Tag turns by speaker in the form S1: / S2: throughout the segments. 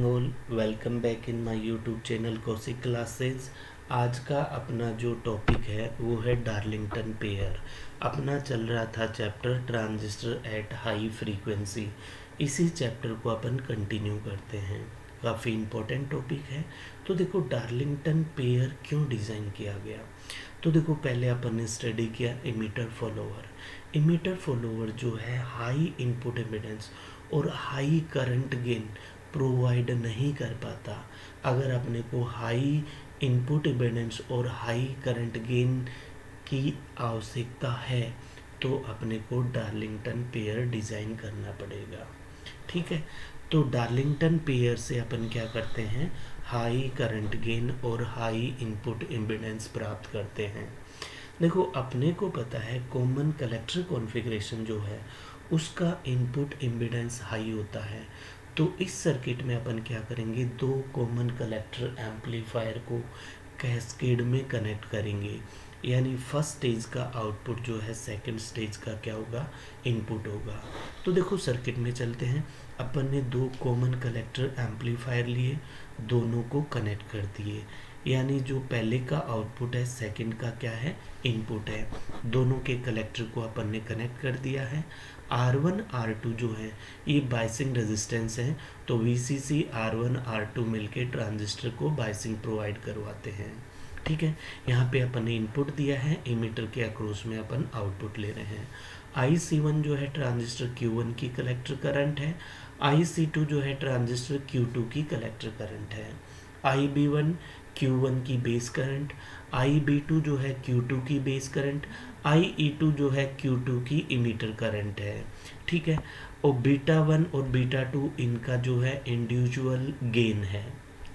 S1: All welcome back in my YouTube channel Kaushik classes. आज का अपना जो टॉपिक है वो है डार्लिंगटन पेयर। अपना चल रहा था chapter transistor at high frequency. इसी चैप्टर को अपन कंटिन्यू करते हैं। काफ़ी इम्पोर्टेंट टॉपिक है। तो देखो डार्लिंगटन पेयर क्यों डिज़ाइन किया गया। तो देखो पहले अपन ने स्टडी किया इमीटर फॉलोवर। इमीटर फॉलोवर जो है हाई इनपुट इम्पीडेंस और हाई करंट गेन प्रोवाइड नहीं कर पाता। अगर अपने को हाई इनपुट इम्पीडेंस और हाई करंट गेन की आवश्यकता है तो अपने को डार्लिंगटन पेयर डिज़ाइन करना पड़ेगा। ठीक है, तो डार्लिंगटन पेयर से अपन क्या करते हैं, हाई करंट गेन और हाई इनपुट इम्पीडेंस प्राप्त करते हैं। देखो अपने को पता है कॉमन कलेक्टर कॉन्फ़िगरेशन जो है उसका इनपुट इम्पीडेंस हाई होता है। तो इस सर्किट में अपन क्या करेंगे, दो कॉमन कलेक्टर एम्पलीफायर को कैस्केड में कनेक्ट करेंगे। यानी फर्स्ट स्टेज का आउटपुट जो है सेकंड स्टेज का क्या होगा, इनपुट होगा। तो देखो सर्किट में चलते हैं। अपन ने दो कॉमन कलेक्टर एम्पलीफायर लिए, दोनों को कनेक्ट कर दिए। यानी जो पहले का आउटपुट है सेकंड का क्या है, इनपुट है। दोनों के कलेक्टर को अपन ने कनेक्ट कर दिया है। R1 R2 जो है ये बाइसिंग रेजिस्टेंस है, तो VCC R1 R2 मिलके ट्रांजिस्टर को बाइसिंग प्रोवाइड करवाते हैं। ठीक है, यहाँ पे अपन ने इनपुट दिया है, इमीटर के अक्रॉस में अपन आउटपुट ले रहे हैं। IC1 जो है ट्रांजिस्टर Q1 की कलेक्टर करंट है। IC2 जो है ट्रांजिस्टर Q2 की कलेक्टर करंट है। IB1 Q1 की बेस करंट, IB2 जो है Q2 की बेस करंट, IE2 जो है Q2 की इमीटर करंट है। ठीक है, और बीटा 1 और बीटा 2 इनका जो है इंडिविजुअल गेन है।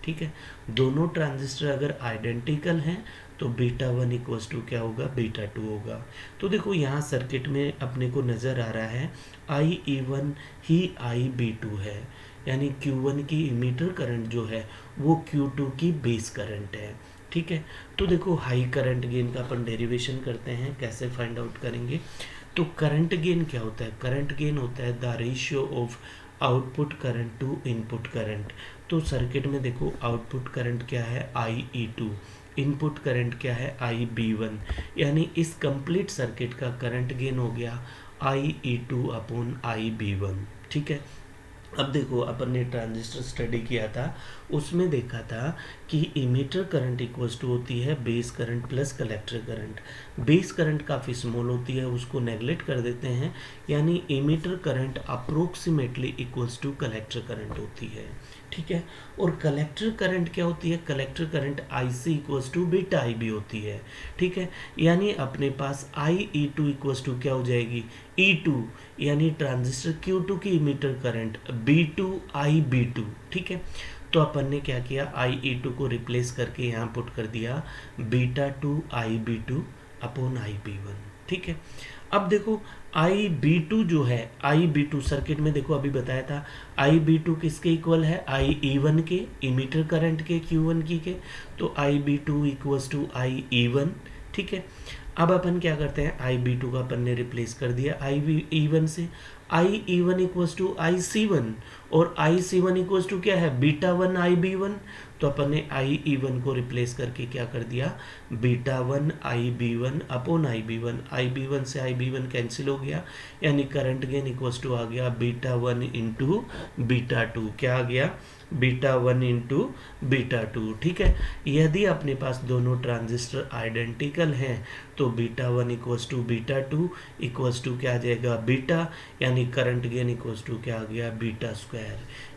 S1: ठीक है, दोनों ट्रांजिस्टर अगर आइडेंटिकल हैं तो बीटा 1 इक्वल्स टू क्या होगा, बीटा 2 होगा। तो देखो यहाँ सर्किट में अपने को नज़र आ रहा है IE1 ही IB2 है, यानी Q1 की इमीटर करंट जो है वो Q2 की बेस करंट है। ठीक है, तो देखो हाई करंट गेन का अपन डेरिवेशन करते हैं, कैसे फाइंड आउट करेंगे। तो करंट गेन क्या होता है, करंट गेन होता है the ratio of output current to input current. तो सर्किट में देखो आउटपुट करंट क्या है, IE2, इनपुट करंट क्या है, IB1। यानी इस कंप्लीट सर्किट का करंट गेन हो गया IE2 अपॉन IB1। ठीक है, अब देखो अपन ने ट्रांजिस्टर स्टडी किया था, उसमें देखा था कि इमीटर करंट इक्वल्स टू होती है base current plus collector current. Base current काफ़ी स्मॉल होती है, उसको नेगलेक्ट कर देते हैं, यानी emitter current approximately equals to collector current होती है। ठीक है, और कलेक्टर करंट क्या होती है, collector current IC equals to beta IB होती है। ठीक है, यानी अपने पास IE2 इक्वल्स टू क्या हो जाएगी, E2, यानी ट्रांजिस्टर Q2 की इमीटर करंट B2 IB2। ठीक है, तो अपन ने क्या किया, IE2 को रिप्लेस करके यहाँ पुट कर दिया बीटा 2 IB2 अपॉन IB1। ठीक है, अब देखो IB2 जो है, IB2 सर्किट में देखो अभी बताया था IB2 किसके इक्वल है, IE1 के, इमीटर करंट के Q1 की के। तो IB2 इक्वल्स टू IE1। ठीक है, अब अपन क्या करते हैं, IB2 का अपन ने रिप्लेस कर दिया IE1 से। IE1 इक्वल्स टू IC1 और IC1 इक्वल्स टू क्या है, बीटा 1 IB1। तो अपन ने IE1 को रिप्लेस करके क्या कर दिया, beta 1 IB1 upon IB1। IB1 से IB1 कैंसिल हो गया, यानी करंट गेन इक्वल्स टू आ गया बीटा 1 इंटू बीटा 2। क्या आ गया, बीटा 1 इंटू बीटा 2। ठीक है, यदि अपने पास दोनों ट्रांजिस्टर आइडेंटिकल हैं तो beta 1 equals to beta 2 equals to क्या आ जाएगा, बीटा, यानी करंट गेन इक्वल्स टू क्या आ गया, बीटा स्क्वायर।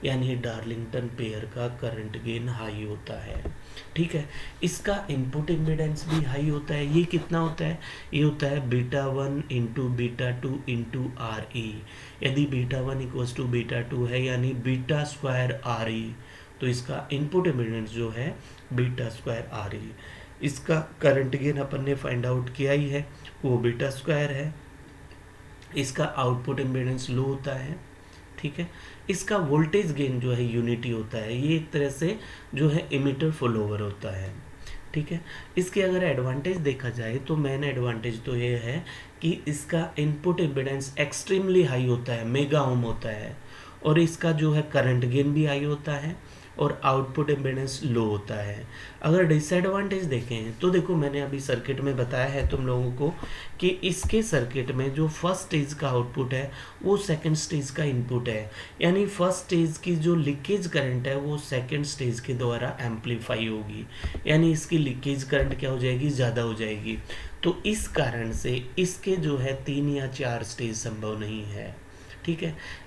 S1: यानी डार्लिंगटन पेयर का करंट गेन हाई होता है। ठीक है, इसका इनपुट इम्पीडेंस भी हाई होता है। ये कितना होता है, ये होता है beta 1 into beta 2 into RE। यदि बीटा 1 इक्वल्स टू बीटा 2 है यानी बीटा स्क्वायर RE, तो इसका इनपुट इम्पीडेंस जो है बीटा स्क्वायर RE। इसका करंट गेन अपन ने फाइंड आउट किया ही है, वो बीटा स्क्वायर है। इसका आउटपुट इम्पीडेंस लो होता है। ठीक है, इसका वोल्टेज गेन जो है यूनिटी होता है, ये एक तरह से जो है इमीटर फॉलोवर होता है। ठीक है, इसके अगर एडवांटेज देखा जाए तो मेन एडवांटेज तो ये है कि इसका इनपुट इम्पीडेंस एक्सट्रीमली हाई होता है, मेगा ओम होता है। और इसका जो है करंट गेन भी हाई होता है और आउटपुट इम्पीडेंस लो होता है। अगर डिसएडवांटेज देखें तो देखो, मैंने अभी सर्किट में बताया है तुम लोगों को कि इसके सर्किट में जो फर्स्ट स्टेज का आउटपुट है वो सेकंड स्टेज का इनपुट है, यानी फर्स्ट स्टेज की जो लीकेज करंट है वो सेकंड स्टेज के द्वारा एम्पलीफाई होगी, यानी इसकी लीकेज करंट क्या हो जाएगी, ज़्यादा हो जाएगी। तो इस कारण से इसके जो है 3 या 4 स्टेज संभव नहीं है। ठीक है।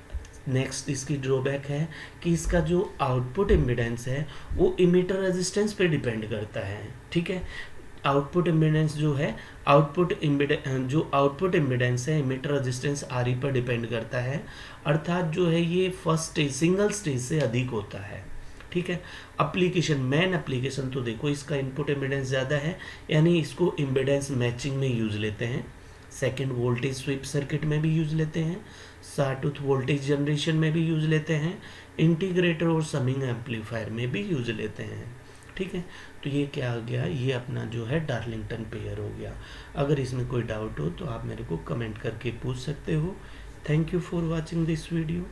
S1: नेक्स्ट इसकी ड्रॉबैक है कि इसका जो आउटपुट इम्पीडेंस है वो इमीटर रेजिस्टेंस पे डिपेंड करता है। ठीक है। आउटपुट इम्पीडेंस जो है जो आउटपुट इम्पीडेंस है इमीटर रेजिस्टेंस आर ई पर डिपेंड करता है, अर्थात जो है ये फर्स्ट स्टेज सिंगल स्टेज से अधिक होता है। ठीक है। मेन एप्लीकेशन तो देखो, इसका इनपुट इम्पीडेंस ज़्यादा है, यानी इसको इम्पीडेंस मैचिंग में यूज़ लेते हैं। सेकंड, वोल्टेज स्वीप सर्किट में भी यूज़ लेते हैं। साटूथ वोल्टेज जनरेशन में भी यूज़ लेते हैं। इंटीग्रेटर और समिंग एम्पलीफायर में भी यूज़ लेते हैं। ठीक है। तो ये क्या आ गया, ये अपना जो है डार्लिंगटन पेयर हो गया। अगर इसमें कोई डाउट हो तो आप मेरे को कमेंट करके पूछ सकते हो। Thank you for watching this video.